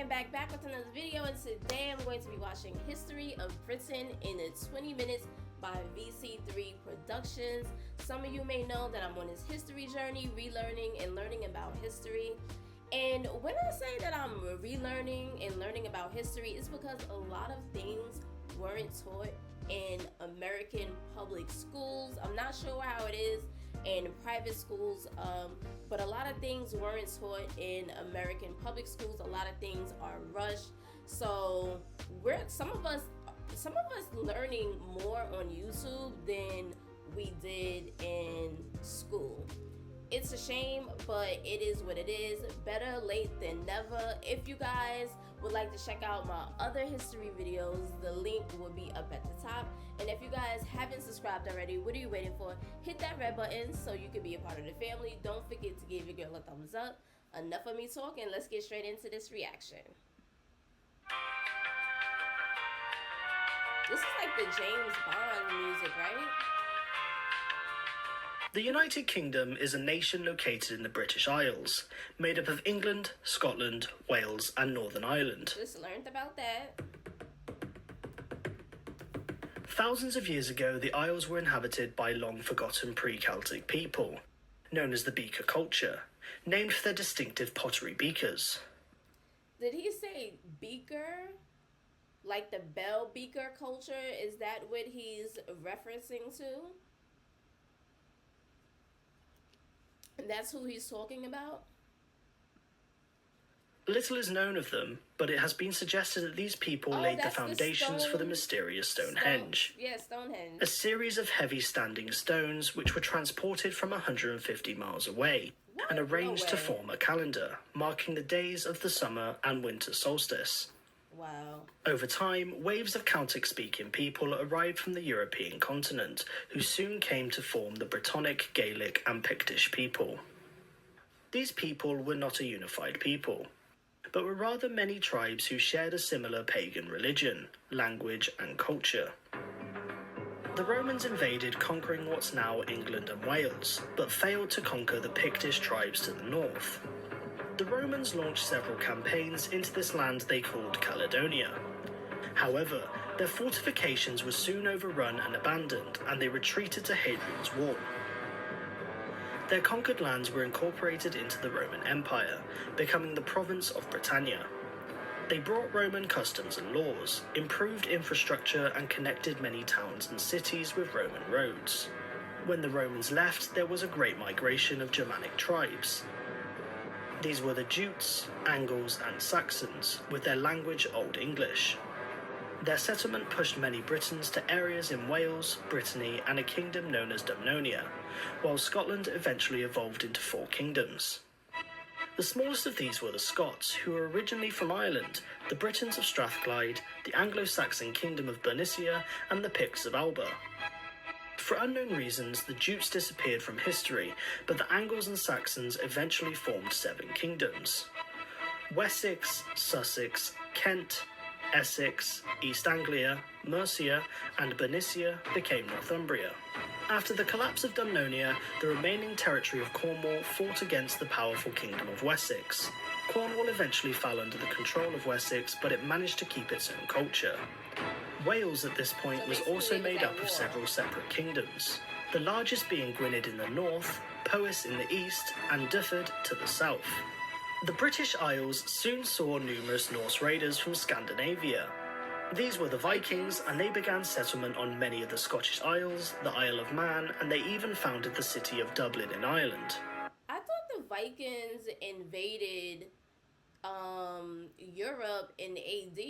am back with another video, and today I'm going to be watching History of Britain in 20 Minutes by VC3 Productions. Some of you may know that I'm on this history journey, relearning and learning about history. And when I say that I'm relearning and learning about history, it's because a lot of things weren't taught in American public schools. I'm not sure how it is in private schools, but a lot of things weren't taught in American public schools. A lot of things are rushed, so some of us learning more on YouTube than we did in school. It's a shame, but it is what it is. Better late than never. If you guys would like to check out my other history videos, the link will be up at the top. And if you guys haven't subscribed already, what are you waiting for? Hit that red button so you can be a part of the family. Don't forget to give your girl a thumbs up. Enough of me talking, let's get straight into this reaction. This is like the James Bond music, right? The United Kingdom is a nation located in the British Isles, made up of England, Scotland, Wales and Northern Ireland. Just learned about that. Thousands of years ago, the Isles were inhabited by long-forgotten pre-Celtic people, known as the Beaker culture, named for their distinctive pottery beakers. Did he say beaker? Like the bell beaker culture? Is that what he's referencing to? And that's who he's talking about? Little is known of them, but it has been suggested that these people laid the foundations for the mysterious Stonehenge. Stonehenge. A series of heavy standing stones which were transported from 150 miles away and arranged to form a calendar, marking the days of the summer and winter solstice. Wow. Over time, waves of Celtic-speaking people arrived from the European continent, who soon came to form the Brittonic, Gaelic and Pictish people. These people were not a unified people, but were rather many tribes who shared a similar pagan religion, language and culture. The Romans invaded, conquering what's now England and Wales, but failed to conquer the Pictish tribes to the north. The Romans launched several campaigns into this land they called Caledonia. However, their fortifications were soon overrun and abandoned, and they retreated to Hadrian's Wall. Their conquered lands were incorporated into the Roman Empire, becoming the province of Britannia. They brought Roman customs and laws, improved infrastructure, and connected many towns and cities with Roman roads. When the Romans left, there was a great migration of Germanic tribes. These were the Jutes, Angles and Saxons, with their language Old English. Their settlement pushed many Britons to areas in Wales, Brittany and a kingdom known as Dumnonia, while Scotland eventually evolved into 4 kingdoms. The smallest of these were the Scots, who were originally from Ireland, the Britons of Strathclyde, the Anglo-Saxon kingdom of Bernicia and the Picts of Alba. For unknown reasons, the Jutes disappeared from history, but the Angles and Saxons eventually formed 7 kingdoms. Wessex, Sussex, Kent, Essex, East Anglia, Mercia and Bernicia became Northumbria. After the collapse of Dumnonia, the remaining territory of Cornwall fought against the powerful kingdom of Wessex. Cornwall eventually fell under the control of Wessex, but it managed to keep its own culture. Wales at this point was also made up of several separate kingdoms, the largest being Gwynedd in the north, Powys in the east and Dyfed to the south. The British Isles soon saw numerous Norse raiders from Scandinavia. These were the Vikings, and they began settlement on many of the Scottish Isles, the Isle of Man, and they even founded the city of Dublin in Ireland. I thought the Vikings invaded Europe in AD,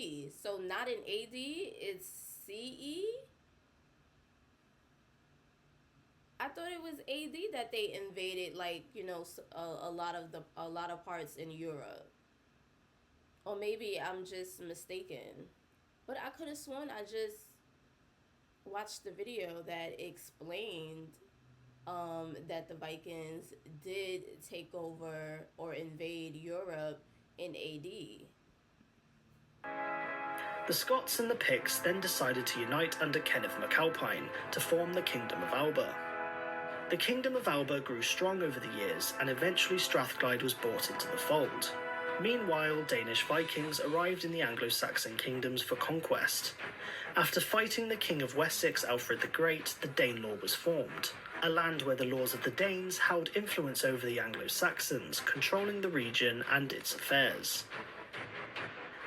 so not in AD, it's CE? I thought it was AD that they invaded, like, you know, a lot of parts in Europe. Or maybe I'm just mistaken. But I could have sworn I just watched the video that explained that the Vikings did take over or invade Europe in AD. The Scots and the Picts then decided to unite under Kenneth MacAlpine to form the Kingdom of Alba. The Kingdom of Alba grew strong over the years, and eventually Strathclyde was brought into the fold. Meanwhile, Danish Vikings arrived in the Anglo-Saxon kingdoms for conquest. After fighting the King of Wessex, Alfred the Great, the Danelaw was formed, a land where the laws of the Danes held influence over the Anglo-Saxons, controlling the region and its affairs.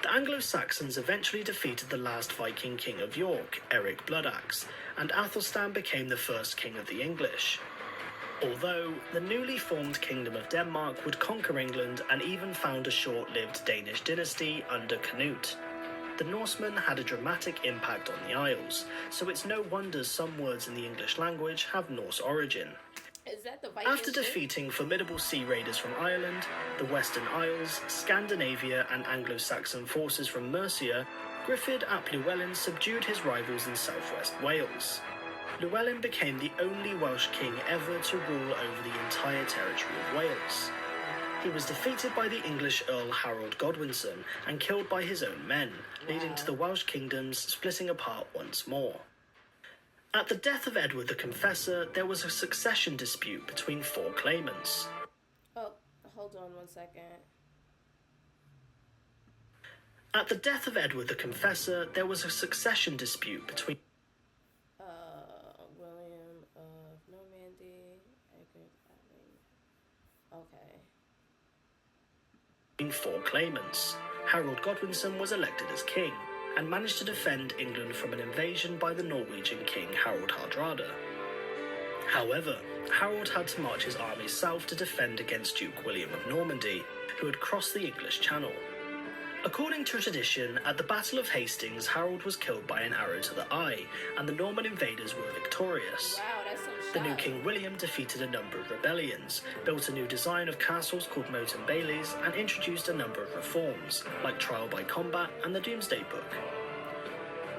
The Anglo-Saxons eventually defeated the last Viking king of York, Eric Bloodaxe, and Athelstan became the first king of the English. Although, the newly formed Kingdom of Denmark would conquer England and even found a short-lived Danish dynasty under Canute. The Norsemen had a dramatic impact on the Isles, so it's no wonder some words in the English language have Norse origin. Is that the Viking After defeating formidable sea raiders from Ireland, the Western Isles, Scandinavia and Anglo-Saxon forces from Mercia, Griffith ap Llywelyn subdued his rivals in southwest Wales. Llywelyn became the only Welsh king ever to rule over the entire territory of Wales. He was defeated by the English Earl Harold Godwinson and killed by his own men, leading to the Welsh kingdoms splitting apart once more. At the death of Edward the Confessor, there was a succession dispute between four claimants. Oh, hold on 1 second. At the death of Edward the Confessor, there was a succession dispute between William of Normandy, Edward, okay. Between four claimants. Harold Godwinson was elected as king, and managed to defend England from an invasion by the Norwegian king Harald Hardrada. However, Harold had to march his armies south to defend against Duke William of Normandy, who had crossed the English Channel. According to tradition, at the Battle of Hastings, Harold was killed by an arrow to the eye, and the Norman invaders were victorious. Wow, that's so The new King William defeated a number of rebellions, built a new design of castles called moat and baileys, and introduced a number of reforms, like trial by combat and the Domesday Book.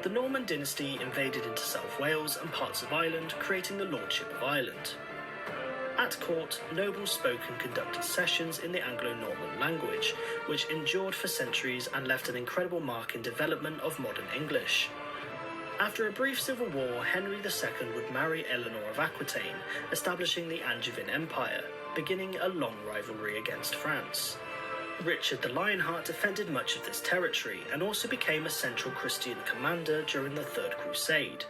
The Norman dynasty invaded into South Wales and parts of Ireland, creating the Lordship of Ireland. At court, nobles spoke and conducted sessions in the Anglo-Norman language, which endured for centuries and left an incredible mark in development of modern English. After a brief civil war, Henry II would marry Eleanor of Aquitaine, establishing the Angevin Empire, beginning a long rivalry against France. Richard the Lionheart defended much of this territory and also became a central Christian commander during the Third Crusade,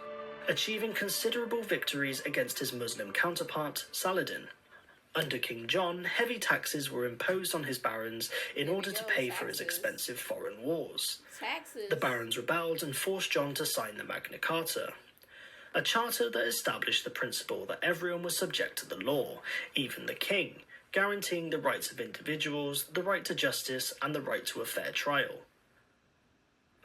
achieving considerable victories against his Muslim counterpart, Saladin. Under King John, heavy taxes were imposed on his barons in order to pay for his expensive foreign wars. Taxes. The barons rebelled and forced John to sign the Magna Carta, a charter that established the principle that everyone was subject to the law, even the king, guaranteeing the rights of individuals, the right to justice, and the right to a fair trial.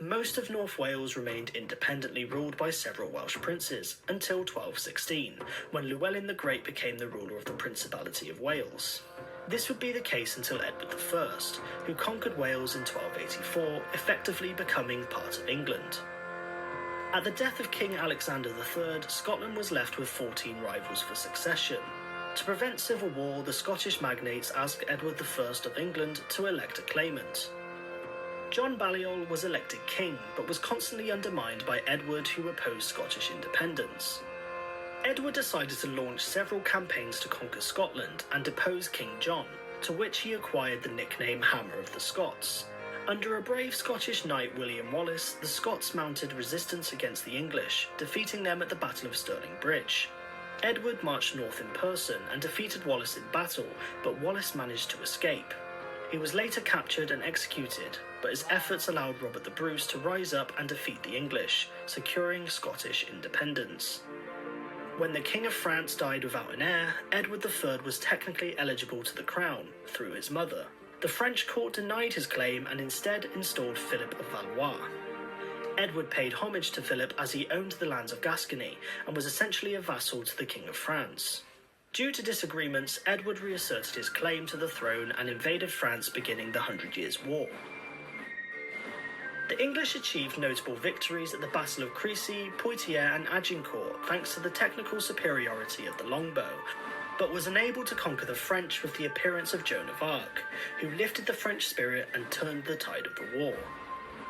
Most of North Wales remained independently ruled by several Welsh princes until 1216, when Llewellyn the Great became the ruler of the Principality of Wales. This would be the case until Edward I, who conquered Wales in 1284, effectively becoming part of England. At the death of King Alexander III, Scotland was left with 14 rivals for succession. To prevent civil war, the Scottish magnates asked Edward I of England to elect a claimant. John Balliol was elected king, but was constantly undermined by Edward, who opposed Scottish independence. Edward decided to launch several campaigns to conquer Scotland and depose King John, to which he acquired the nickname Hammer of the Scots. Under a brave Scottish knight, William Wallace, the Scots mounted resistance against the English, defeating them at the Battle of Stirling Bridge. Edward marched north in person and defeated Wallace in battle, but Wallace managed to escape. He was later captured and executed, but his efforts allowed Robert the Bruce to rise up and defeat the English, securing Scottish independence. When the King of France died without an heir, Edward III was technically eligible to the crown, through his mother. The French court denied his claim and instead installed Philip of Valois. Edward paid homage to Philip as he owned the lands of Gascony and was essentially a vassal to the King of France. Due to disagreements, Edward reasserted his claim to the throne and invaded France, beginning the 100 Years' War. The English achieved notable victories at the Battle of Crecy, Poitiers and Agincourt thanks to the technical superiority of the longbow, but was unable to conquer the French with the appearance of Joan of Arc, who lifted the French spirit and turned the tide of the war.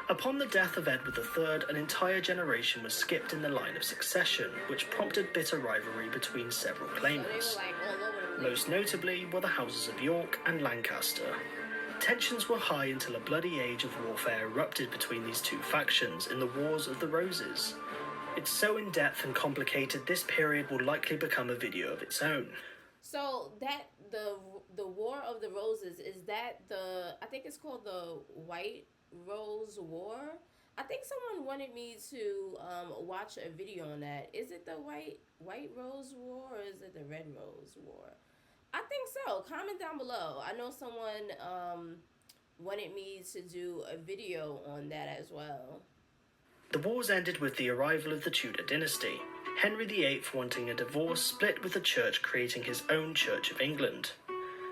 Upon the death of Edward III, an entire generation was skipped in the line of succession, which prompted bitter rivalry between several claimants. Most notably were the houses of York and Lancaster. Tensions were high until a bloody age of warfare erupted between these two factions in the Wars of the Roses. It's so in-depth and complicated, this period will likely become a video of its own. So that the War of the Roses, is that I think it's called the White Rose War? I think someone wanted me to watch a video on that. Is it the White Rose War or is it the Red Rose War? I think so. Comment down below. I know someone wanted me to do a video on that as well. The wars ended with the arrival of the Tudor dynasty. Henry VIII, wanting a divorce, split with the church, creating his own Church of England.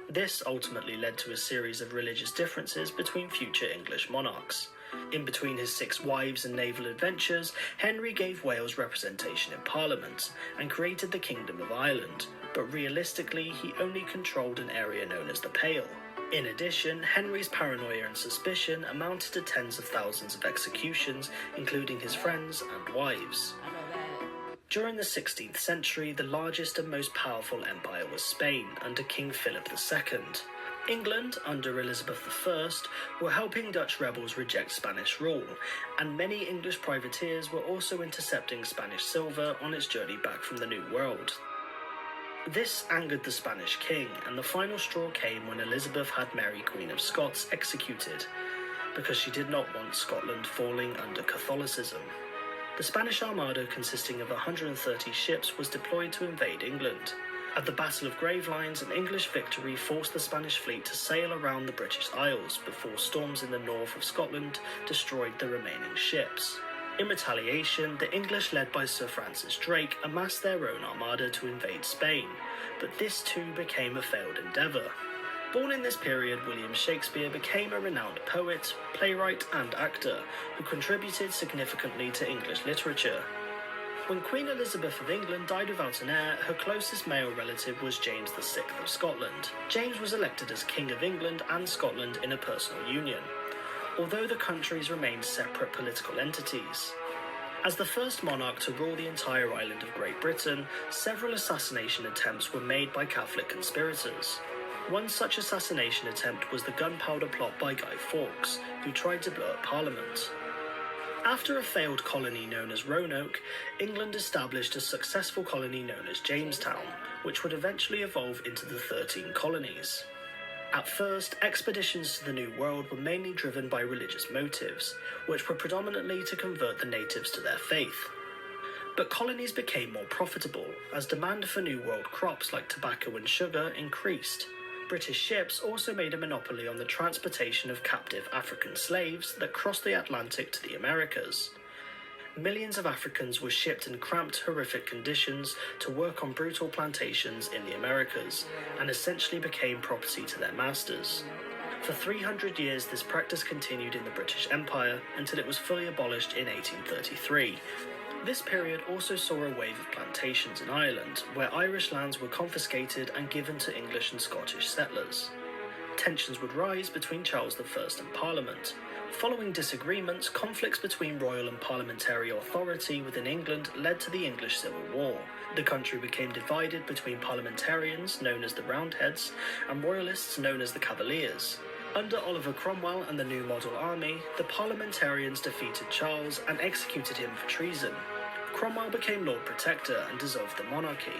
This ultimately led to a series of religious differences between future English monarchs. In between his 6 wives and naval adventures, Henry gave Wales representation in Parliament and created the Kingdom of Ireland, but realistically he only controlled an area known as the Pale. In addition, Henry's paranoia and suspicion amounted to tens of thousands of executions, including his friends and wives. I know that. During the 16th century, the largest and most powerful empire was Spain, under King Philip II. England, under Elizabeth I, were helping Dutch rebels reject Spanish rule, and many English privateers were also intercepting Spanish silver on its journey back from the New World. This angered the Spanish king, and the final straw came when Elizabeth had Mary, Queen of Scots, executed, because she did not want Scotland falling under Catholicism. The Spanish Armada, consisting of 130 ships, was deployed to invade England. At the Battle of Gravelines, an English victory forced the Spanish fleet to sail around the British Isles before storms in the north of Scotland destroyed the remaining ships. In retaliation, the English, led by Sir Francis Drake, amassed their own armada to invade Spain, but this too became a failed endeavour. Born in this period, William Shakespeare became a renowned poet, playwright and actor who contributed significantly to English literature. When Queen Elizabeth of England died without an heir, her closest male relative was James VI of Scotland. James was elected as King of England and Scotland in a personal union, although the countries remained separate political entities. As the first monarch to rule the entire island of Great Britain, several assassination attempts were made by Catholic conspirators. One such assassination attempt was the gunpowder plot by Guy Fawkes, who tried to blow up Parliament. After a failed colony known as Roanoke, England established a successful colony known as Jamestown, which would eventually evolve into the 13 colonies. At first, expeditions to the New World were mainly driven by religious motives, which were predominantly to convert the natives to their faith. But colonies became more profitable, as demand for New World crops like tobacco and sugar increased. British ships also made a monopoly on the transportation of captive African slaves that crossed the Atlantic to the Americas. Millions of Africans were shipped in cramped, horrific conditions to work on brutal plantations in the Americas, and essentially became property to their masters. For 300 years, this practice continued in the British Empire until it was fully abolished in 1833. This period also saw a wave of plantations in Ireland, where Irish lands were confiscated and given to English and Scottish settlers. Tensions would rise between Charles I and Parliament. Following disagreements, conflicts between royal and parliamentary authority within England led to the English Civil War. The country became divided between parliamentarians, known as the Roundheads, and royalists, known as the Cavaliers. Under Oliver Cromwell and the New Model Army, the parliamentarians defeated Charles and executed him for treason. Cromwell became Lord Protector and dissolved the monarchy,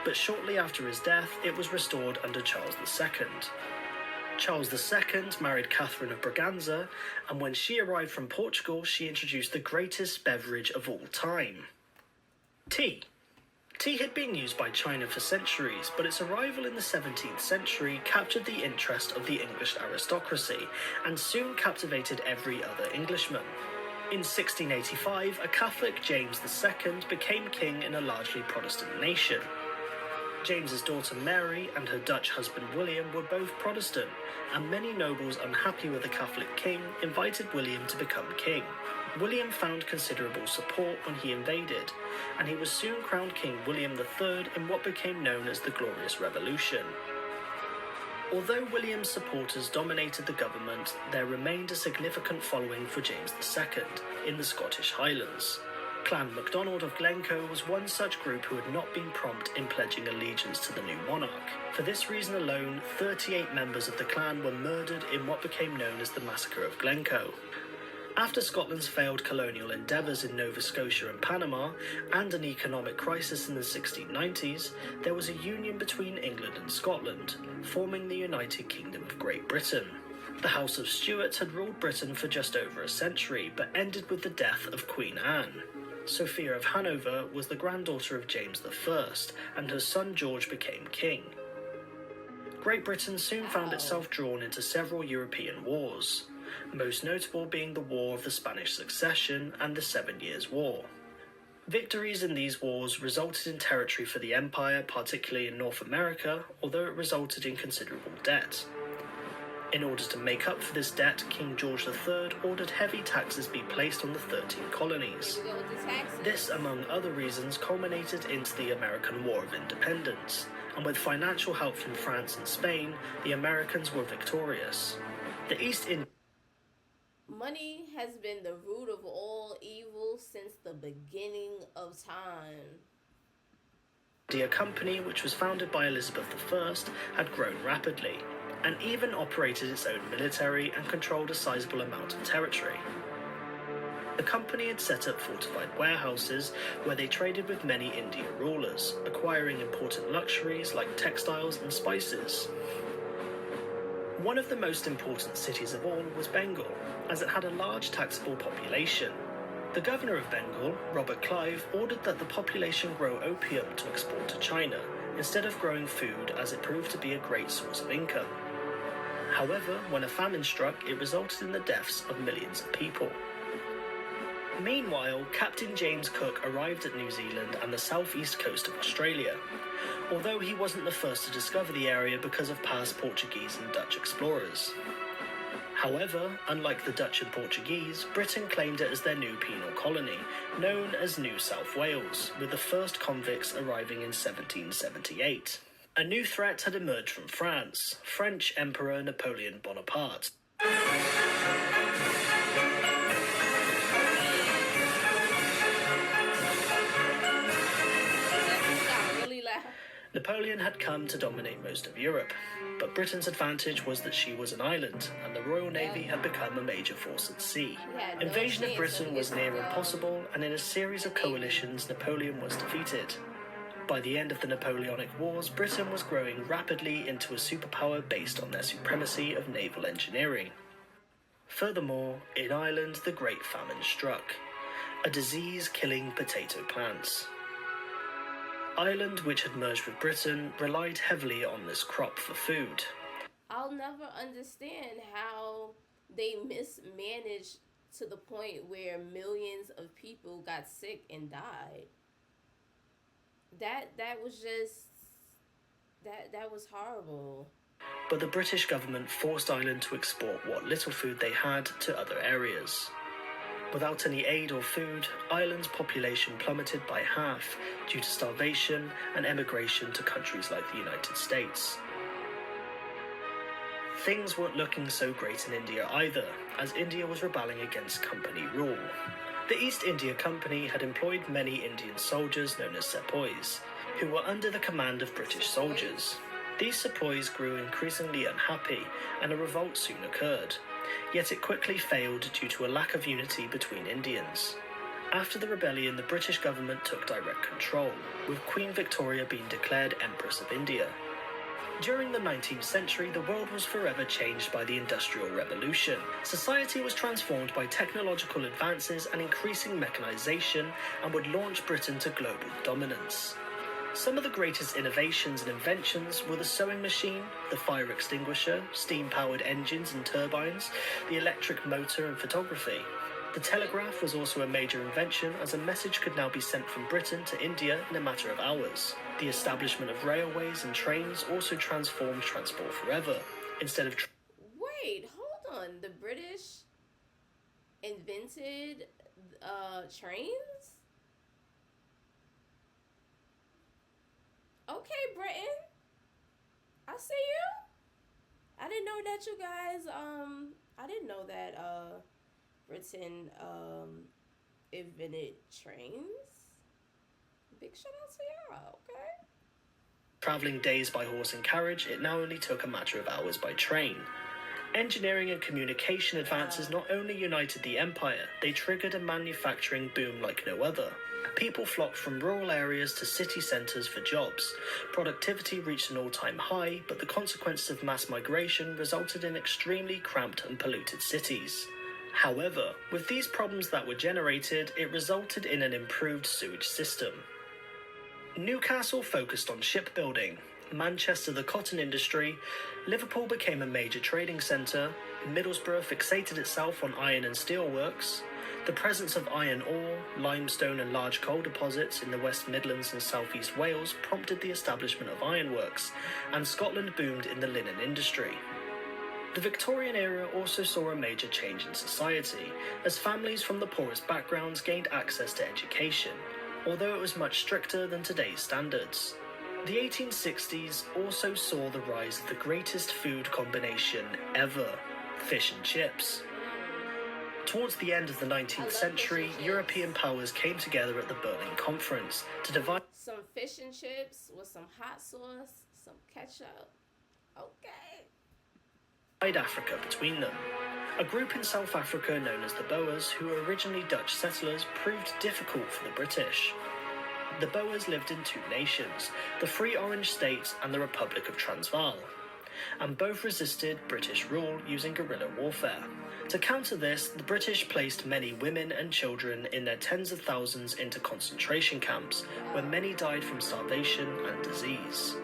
but shortly after his death it was restored under Charles II. Charles II married Catherine of Braganza, and when she arrived from Portugal, she introduced the greatest beverage of all time: tea. Tea had been used by China for centuries, but its arrival in the 17th century captured the interest of the English aristocracy and soon captivated every other Englishman. In 1685, a Catholic James II became king in a largely Protestant nation. James's daughter Mary and her Dutch husband William were both Protestant, and many nobles unhappy with the Catholic king invited William to become king. William found considerable support when he invaded, and he was soon crowned King William III in what became known as the Glorious Revolution. Although William's supporters dominated the government, there remained a significant following for James II in the Scottish Highlands. Clan MacDonald of Glencoe was one such group who had not been prompt in pledging allegiance to the new monarch. For this reason alone, 38 members of the clan were murdered in what became known as the Massacre of Glencoe. After Scotland's failed colonial endeavours in Nova Scotia and Panama, and an economic crisis in the 1690s, there was a union between England and Scotland, forming the United Kingdom of Great Britain. The House of Stuart had ruled Britain for just over a century, but ended with the death of Queen Anne. Sophia of Hanover was the granddaughter of James I, and her son George became king. Great Britain soon found itself drawn into several European wars, most notable being the War of the Spanish Succession and the 7 Years' War. Victories in these wars resulted in territory for the empire, particularly in North America, although it resulted in considerable debt. In order to make up for this debt, King George III ordered heavy taxes be placed on the 13 colonies. This, among other reasons, culminated into the American War of Independence, and with financial help from France and Spain, the Americans were victorious. The East Indies Money has been the root of all evil since the beginning of time. India Company, which was founded by Elizabeth I, had grown rapidly, and even operated its own military and controlled a sizable amount of territory. The company had set up fortified warehouses where they traded with many Indian rulers, acquiring important luxuries like textiles and spices. One of the most important cities of all was Bengal, as it had a large taxable population. The governor of Bengal, Robert Clive, ordered that the population grow opium to export to China, instead of growing food, as it proved to be a great source of income. However, when a famine struck, it resulted in the deaths of millions of people. Meanwhile, Captain James Cook arrived at New Zealand and the southeast coast of Australia, although he wasn't the first to discover the area because of past Portuguese and Dutch explorers. However, unlike the Dutch and Portuguese, Britain claimed it as their new penal colony, known as New South Wales, with the first convicts arriving in 1778. A new threat had emerged from France, French Emperor Napoleon Bonaparte. Napoleon had come to dominate most of Europe, but Britain's advantage was that she was an island, and the Royal Navy had become a major force at sea. Invasion of Britain was near impossible, and in a series of coalitions, Napoleon was defeated. By the end of the Napoleonic Wars, Britain was growing rapidly into a superpower based on their supremacy of naval engineering. Furthermore, in Ireland, the Great Famine struck, a disease killing potato plants. Ireland, which had merged with Britain, relied heavily on this crop for food. I'll never understand how they mismanaged to the point where millions of people got sick and died. That was just that was horrible. But the British government forced Ireland to export what little food they had to other areas. Without any aid or food, Ireland's population plummeted by half due to starvation and emigration to countries like the United States. Things weren't looking so great in India either, as India was rebelling against company rule. The East India Company had employed many Indian soldiers known as sepoys, who were under the command of British soldiers. These sepoys grew increasingly unhappy, and a revolt soon occurred. Yet it quickly failed due to a lack of unity between Indians. After the rebellion, the British government took direct control, with Queen Victoria being declared Empress of India. During the 19th century, the world was forever changed by the Industrial Revolution. Society was transformed by technological advances and increasing mechanization, and would launch Britain to global dominance. Some of the greatest innovations and inventions were the sewing machine, the fire extinguisher, steam-powered engines and turbines, the electric motor and photography. The telegraph was also a major invention, as a message could now be sent from Britain to India in a matter of hours. The establishment of railways and trains also transformed transport forever. Instead of Wait, hold on. The British invented trains? Okay, Britain. I see you. I didn't know that you guys I didn't know that Britain invented trains. Big shout out to y'all, okay? Travelling days by horse and carriage, it now only took a matter of hours by train. Engineering and communication advances not only united the empire, they triggered a manufacturing boom like no other. People flocked from rural areas to city centres for jobs. Productivity reached an all-time high, but the consequences of mass migration resulted in extremely cramped and polluted cities. However, with these problems that were generated, it resulted in an improved sewage system. Newcastle focused on shipbuilding, Manchester the cotton industry, Liverpool became a major trading centre, Middlesbrough fixated itself on iron and steel works, the presence of iron ore, limestone and large coal deposits in the West Midlands and South East Wales prompted the establishment of ironworks, and Scotland boomed in the linen industry. The Victorian era also saw a major change in society, as families from the poorest backgrounds gained access to education, although it was much stricter than today's standards. The 1860s also saw the rise of the greatest food combination ever, fish and chips. Towards the end of the 19th century, European powers came together at the Berlin Conference to divide some fish and chips with some hot sauce, some ketchup. Okay. Africa between them. A group in South Africa known as the Boers, who were originally Dutch settlers, proved difficult for the British. The Boers lived in two nations, the Free Orange State and the Republic of Transvaal, and both resisted British rule using guerrilla warfare. To counter this, the British placed many women and children in their tens of thousands into concentration camps, where many died from starvation and disease.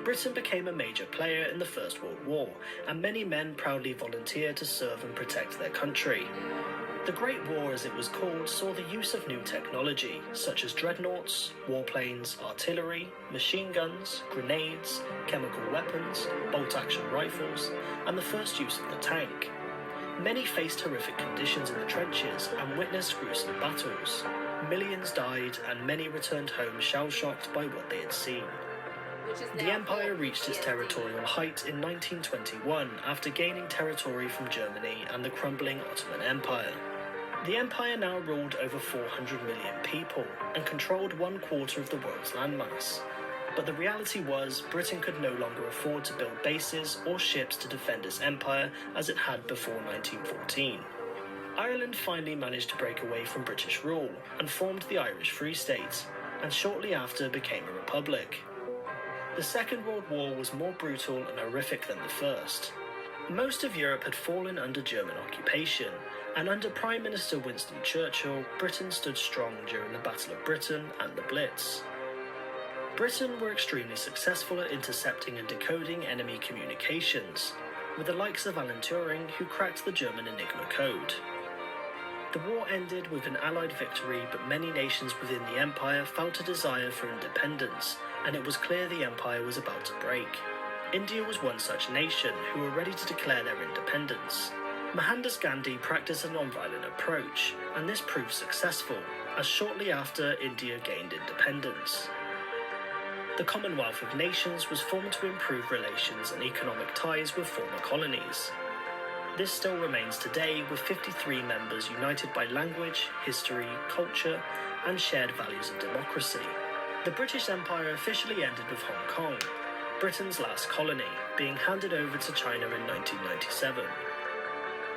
Britain became a major player in the First World War, and many men proudly volunteered to serve and protect their country. The Great War, as it was called, saw the use of new technology, such as dreadnoughts, warplanes, artillery, machine guns, grenades, chemical weapons, bolt-action rifles, and the first use of the tank. Many faced horrific conditions in the trenches and witnessed gruesome battles. Millions died, and many returned home shell-shocked by what they had seen. The empire reached its territorial height in 1921 after gaining territory from Germany and the crumbling Ottoman Empire. The empire now ruled over 400 million people and controlled 1/4 of the world's landmass. But the reality was, Britain could no longer afford to build bases or ships to defend its empire as it had before 1914. Ireland finally managed to break away from British rule and formed the Irish Free State, and shortly after became a republic. The Second World War was more brutal and horrific than the First. Most of Europe had fallen under German occupation, and under Prime Minister Winston Churchill, Britain stood strong during the Battle of Britain and the Blitz. Britain were extremely successful at intercepting and decoding enemy communications, with the likes of Alan Turing, who cracked the German Enigma code. The war ended with an Allied victory, but many nations within the empire felt a desire for independence, and it was clear the empire was about to break. India was one such nation who were ready to declare their independence. Mohandas Gandhi practiced a non-violent approach, and this proved successful, as shortly after India gained independence. The Commonwealth of Nations was formed to improve relations and economic ties with former colonies. This still remains today, with 53 members united by language, history, culture, and shared values of democracy. The British Empire officially ended with Hong Kong, Britain's last colony, being handed over to China in 1997.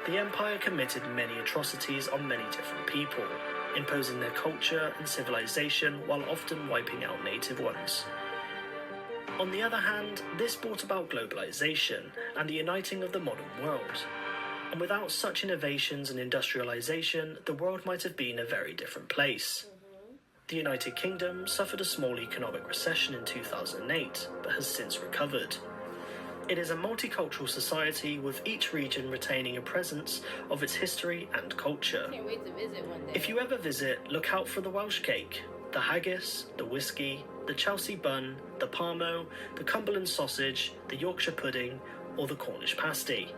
The empire committed many atrocities on many different people, imposing their culture and civilization while often wiping out native ones. On the other hand, this brought about globalization and the uniting of the modern world. And without such innovations and industrialization, the world might have been a very different place. The United Kingdom suffered a small economic recession in 2008, but has since recovered. It is a multicultural society, with each region retaining a presence of its history and culture. Can't wait to visit one day. If you ever visit, look out for the Welsh cake, the haggis, the whiskey, the Chelsea bun, the parmo, the Cumberland sausage, the Yorkshire pudding, or the Cornish pasty.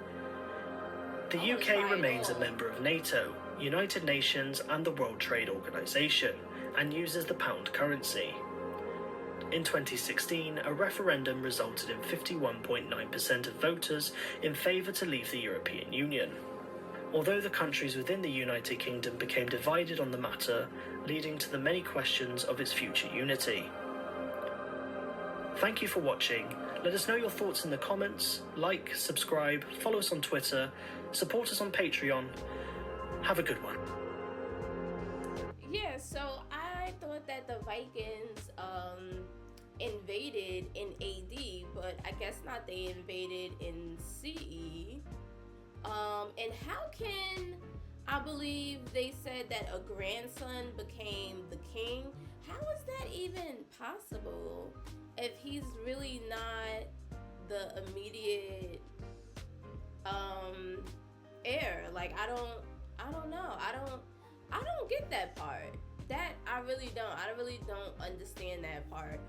The UK remains a member of NATO, United Nations, and the World Trade Organization, and uses the pound currency. In 2016, a referendum resulted in 51.9% of voters in favour to leave the European Union. although the countries within the United Kingdom became divided on the matter, leading to the many questions of its future unity. Thank you for watching. Let us know your thoughts in the comments, like, subscribe, follow us on Twitter, support us on Patreon. Have a good one. Yeah, so I thought that the Vikings invaded in AD, but I guess not. They invaded in CE. And how can, I believe they said that a grandson became the king? How is that even possible if he's really not the immediate heir? Like, I don't know. I don't get that part. That I really don't understand that part.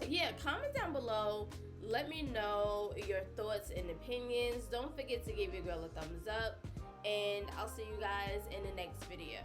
Yeah, comment down below. Let me know your thoughts and opinions. Don't forget to give your girl a thumbs up, and I'll see you guys in the next video.